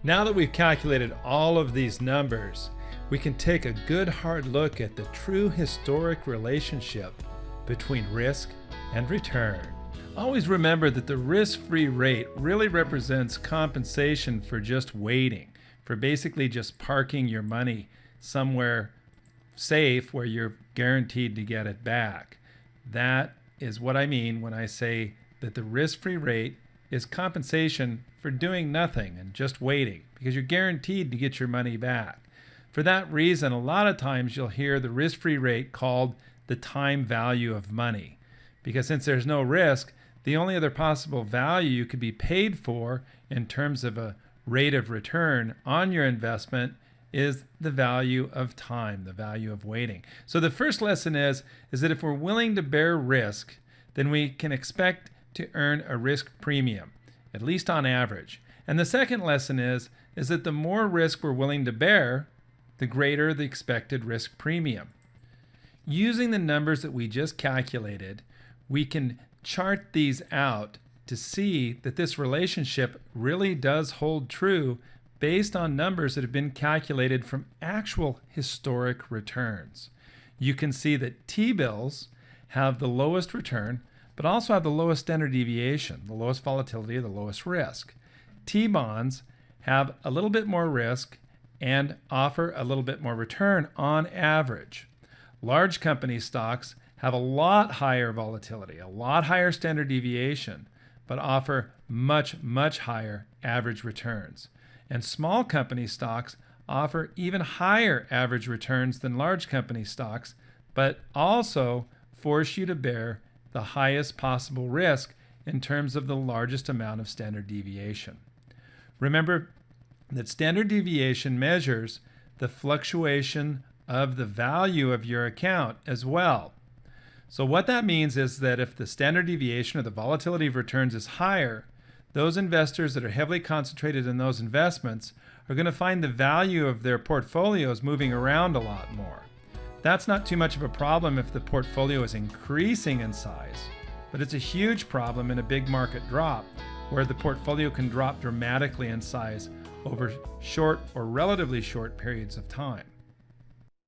Now that we've calculated all of these numbers, we can take a good hard look at the true historic relationship between risk and return. Always remember that the risk-free rate really represents compensation for just waiting, for basically just parking your money somewhere safe where you're guaranteed to get it back. That is what I mean when I say that the risk-free rate is compensation for doing nothing and just waiting, because you're guaranteed to get your money back. For that reason, a lot of times you'll hear the risk-free rate called the time value of money, because since there's no risk, the only other possible value you could be paid for in terms of a rate of return on your investment is the value of time, the value of waiting. So the first lesson is that if we're willing to bear risk, then we can expect to earn a risk premium, at least on average. And the second lesson is that the more risk we're willing to bear, the greater the expected risk premium. Using the numbers that we just calculated, we can chart these out to see that this relationship really does hold true based on numbers that have been calculated from actual historic returns. You can see that T-bills have the lowest return, but also have the lowest standard deviation, the lowest volatility, the lowest risk. T-bonds have a little bit more risk and offer a little bit more return on average. Large company stocks have a lot higher volatility, a lot higher standard deviation, but offer much, much higher average returns. And small company stocks offer even higher average returns than large company stocks, but also force you to bear the highest possible risk in terms of the largest amount of standard deviation. Remember that standard deviation measures the fluctuation of the value of your account as well. So what that means is that if the standard deviation or the volatility of returns is higher, those investors that are heavily concentrated in those investments are going to find the value of their portfolios moving around a lot more. That's not too much of a problem if the portfolio is increasing in size, but it's a huge problem in a big market drop where the portfolio can drop dramatically in size over short or relatively short periods of time.